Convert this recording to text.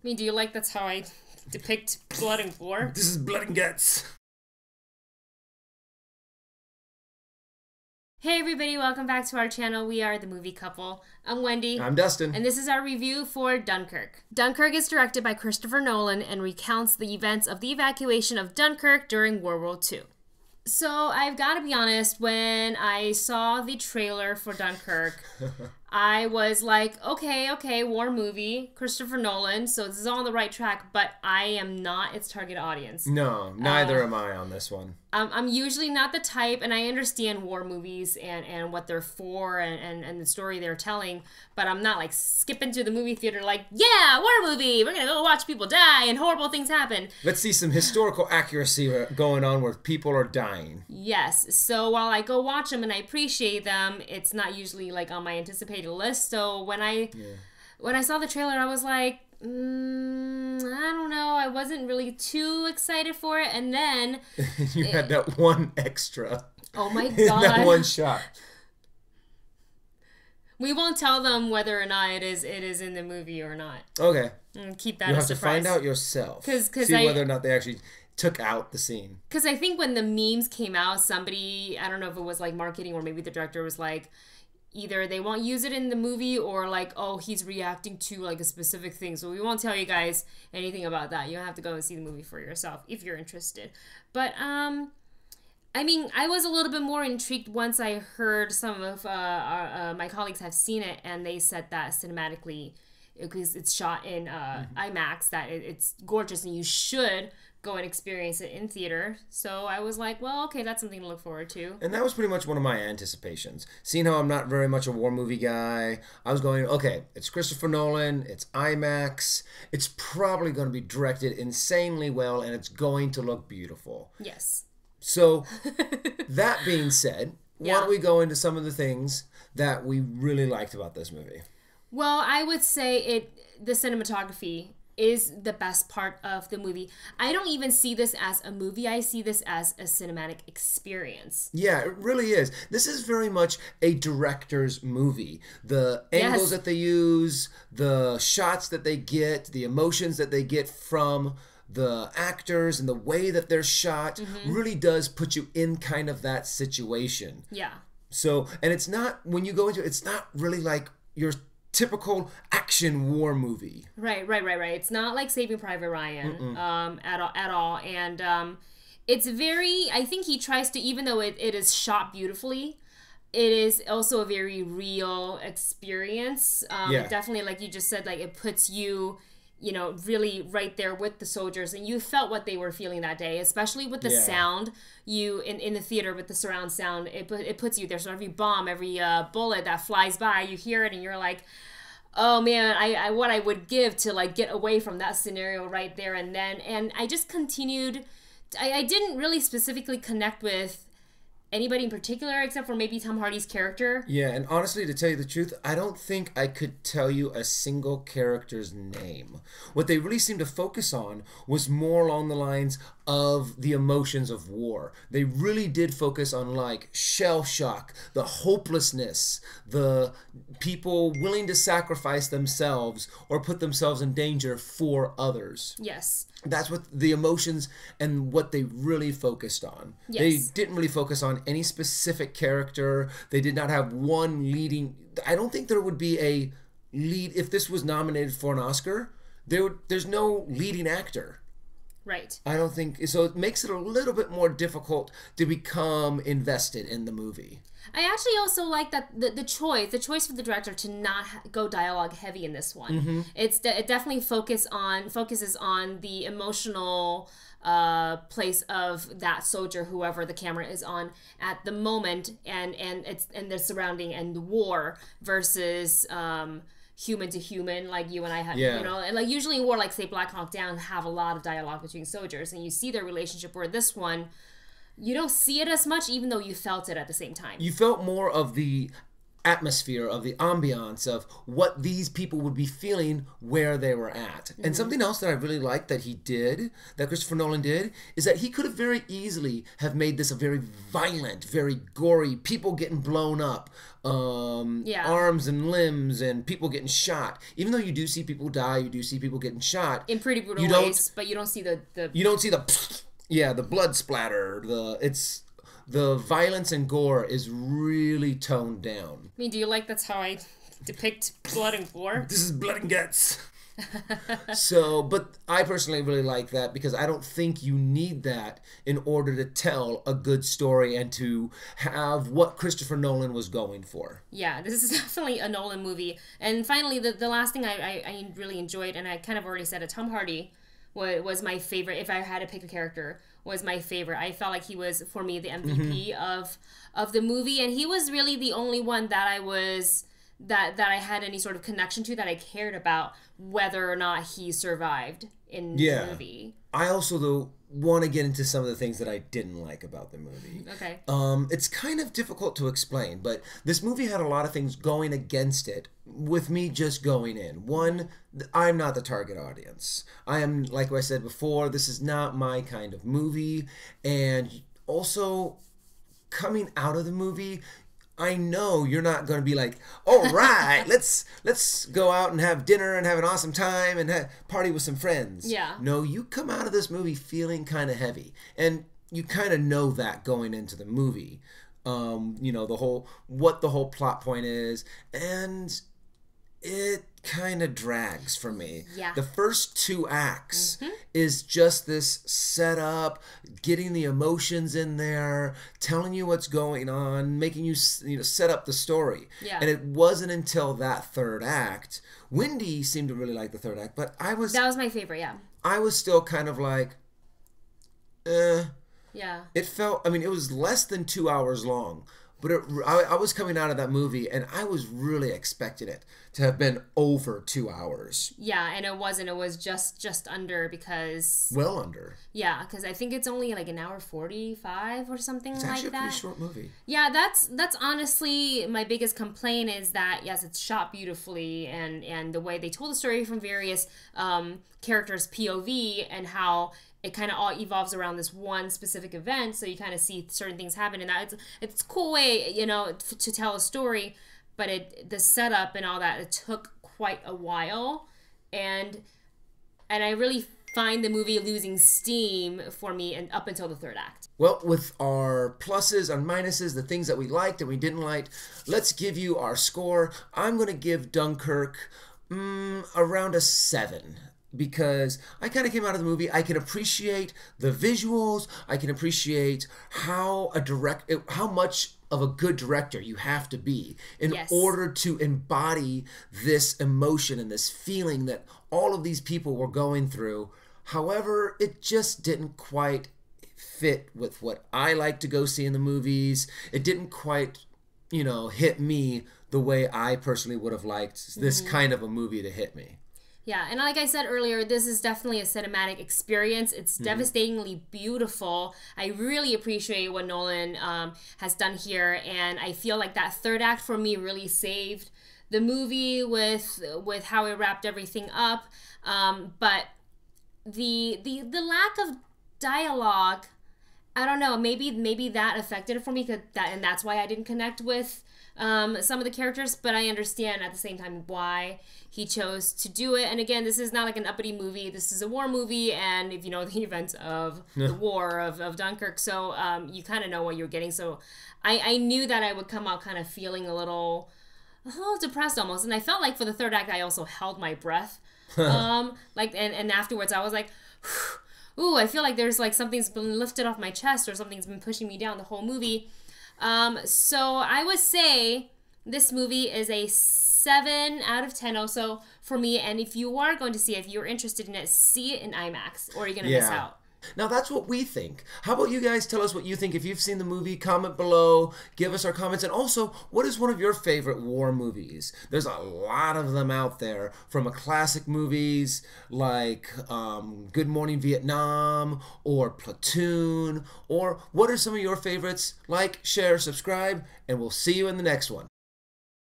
I mean, do you like that's how I depict blood and gore? This is blood and guts. Hey everybody, welcome back to our channel. We are The Movie Couple. I'm Wendy. I'm Dustin. And this is our review for Dunkirk. Dunkirk is directed by Christopher Nolan and recounts the events of the evacuation of Dunkirk during World War II. So I've got to be honest, when I saw the trailer for Dunkirk, I was like, okay, war movie, Christopher Nolan, so this is on the right track, but I am not its target audience. No, neither am I on this one. I'm usually not the type, and I understand war movies and what they're for and the story they're telling, but I'm not like skipping to the movie theater like, yeah, war movie, we're gonna go watch people die and horrible things happen. Let's see some historical accuracy going on where people are dying. Yes, so while I go watch them and I appreciate them, it's not usually like on my anticipated list. So when I saw the trailer, I was like, I don't know. I wasn't really too excited for it, and then you had that one extra. Oh my god! That one shot. We won't tell them whether or not it is in the movie or not. Okay. And keep that. You a have surprise. to find out yourself. See whether or not they actually took out the scene. Because I think when the memes came out, somebody, I don't know if it was like marketing or maybe the director was like, either they won't use it in the movie or like, oh, he's reacting to like a specific thing. So we won't tell you guys anything about that. You'll have to go and see the movie for yourself if you're interested. But I mean, I was a little bit more intrigued once I heard some of my colleagues have seen it, and they said that cinematically, because it's shot in IMAX, that it's gorgeous and you should go and experience it in theater. So I was like, well, okay, that's something to look forward to. And that was pretty much one of my anticipations. Seeing how I'm not very much a war movie guy, I was going, okay, it's Christopher Nolan, it's IMAX, it's probably going to be directed insanely well, and it's going to look beautiful. Yes. So, that being said, why don't we go into some of the things that we really liked about this movie? Well, I would say the cinematography is the best part of the movie. I don't even see this as a movie. I see this as a cinematic experience. Yeah, it really is. This is very much a director's movie. The angles that they use, the shots that they get, the emotions that they get from the actors and the way that they're shot really does put you in kind of that situation. Yeah. So, and it's not, when you go into it, it's not really like your typical action war movie. Right. It's not like Saving Private Ryan at all. And it's very, I think he tries to, even though it is shot beautifully, it is also a very real experience. Definitely, like you just said, like it puts you, you know, really right there with the soldiers, and you felt what they were feeling that day, especially with the sound. You in the theater with the surround sound, it puts you there. So every bomb, every bullet that flies by, you hear it, and you're like, oh man, I what I would give to like get away from that scenario right there and then. And I just continued. I didn't really specifically connect with anybody in particular except for maybe Tom Hardy's character. Yeah, and honestly, to tell you the truth, I don't think I could tell you a single character's name. What they really seemed to focus on was more along the lines of the emotions of war. They really did focus on like shell shock, the hopelessness, the people willing to sacrifice themselves or put themselves in danger for others. Yes. That's what the emotions and what they really focused on. Yes. They didn't really focus on any specific character. They did not have one leading. I don't think there would be a lead if this was nominated for an Oscar. There's no leading actor. Right. I don't think so. It makes it a little bit more difficult to become invested in the movie. I actually also like that the choice for the director to not go dialogue heavy in this one. It definitely focuses on the emotional place of that soldier, whoever the camera is on at the moment, and the surrounding and the war versus human to human, like you and I had, you know, and like usually in war, like say Black Hawk Down, have a lot of dialogue between soldiers, and you see their relationship. Where this one, you don't see it as much, even though you felt it at the same time. You felt more of the atmosphere, of the ambiance, of what these people would be feeling where they were at. And something else that I really liked that he did, that Christopher Nolan did, is that he could have very easily have made this a very violent, very gory, people getting blown up, arms and limbs and people getting shot. Even though you do see people die, you do see people getting shot in pretty brutal ways, but you don't see the you don't see the blood splatter. The violence and gore is really toned down. I mean, do you like that's how I depict blood and gore? This is blood and guts. So, but I personally really like that because I don't think you need that in order to tell a good story and to have what Christopher Nolan was going for. Yeah, this is definitely a Nolan movie. And finally, the last thing I really enjoyed, and I kind of already said it, Tom Hardy was my favorite. If I had to pick a character, was my favorite. I felt like he was, for me, the MVP of the movie, and he was really the only one that I was that I had any sort of connection to, that I cared about whether or not he survived in the movie. I also, though, want to get into some of the things that I didn't like about the movie. Okay. It's kind of difficult to explain, but this movie had a lot of things going against it with me just going in. One, I'm not the target audience. I am, like I said before, this is not my kind of movie. And also, coming out of the movie, I know you're not going to be like, all right, let's go out and have dinner and have an awesome time and party with some friends. Yeah. No, you come out of this movie feeling kind of heavy. And you kind of know that going into the movie. You know, what the whole plot point is. And it kind of drags for me. Yeah. The first 2 acts is just this setup, getting the emotions in there, telling you what's going on, making you set up the story. Yeah. And it wasn't until that 3rd act. Wendy seemed to really like the 3rd act, but that was my favorite. Yeah. I was still kind of like, Yeah. It felt, I mean, it was less than 2 hours long. But I was coming out of that movie, and I was really expecting it to have been over 2 hours. Yeah, and it wasn't. It was just under, because... Well under. Yeah, because I think it's only like an hour 45 or something like that. It's actually a pretty short movie. Yeah, that's honestly my biggest complaint, is that, yes, it's shot beautifully, and the way they told the story from various characters' POV, and how it kind of all evolves around this one specific event, so you kind of see certain things happen, and it's a cool way, you know, to tell a story, but the setup and all that, it took quite a while, and I really find the movie losing steam for me and up until the 3rd act. Well, with our pluses and minuses, the things that we liked and we didn't like, let's give you our score. I'm going to give Dunkirk around a 7. Because I kind of came out of the movie, I can appreciate the visuals, I can appreciate how much of a good director you have to be in order to embody this emotion and this feeling that all of these people were going through. However, it just didn't quite fit with what I like to go see in the movies. It didn't quite, hit me the way I personally would have liked this kind of a movie to hit me. Yeah, and like I said earlier, this is definitely a cinematic experience. It's devastatingly beautiful. I really appreciate what Nolan has done here, and I feel like that 3rd act for me really saved the movie with how it wrapped everything up. But the lack of dialogue, I don't know, maybe that affected it for me, and that's why I didn't connect with some of the characters, but I understand at the same time why he chose to do it. And again, this is not like an uppity movie. This is a war movie, and if you know the events of the war of Dunkirk, so you kind of know what you're getting. So I knew that I would come out kind of feeling a little depressed almost, and I felt like for the 3rd act I also held my breath. And afterwards I was like, ooh, I feel like there's like something's been lifted off my chest, or something's been pushing me down the whole movie. So I would say this movie is a 7 out of 10 also for me. And if you are going to see it, if you're interested in it, see it in IMAX, or you're going to miss out. Now, that's what we think. How about you guys tell us what you think? If you've seen the movie, comment below, give us our comments. And also, what is one of your favorite war movies? There's a lot of them out there, from classic movies like Good Morning Vietnam or Platoon. Or what are some of your favorites? Like, share, subscribe, and we'll see you in the next one.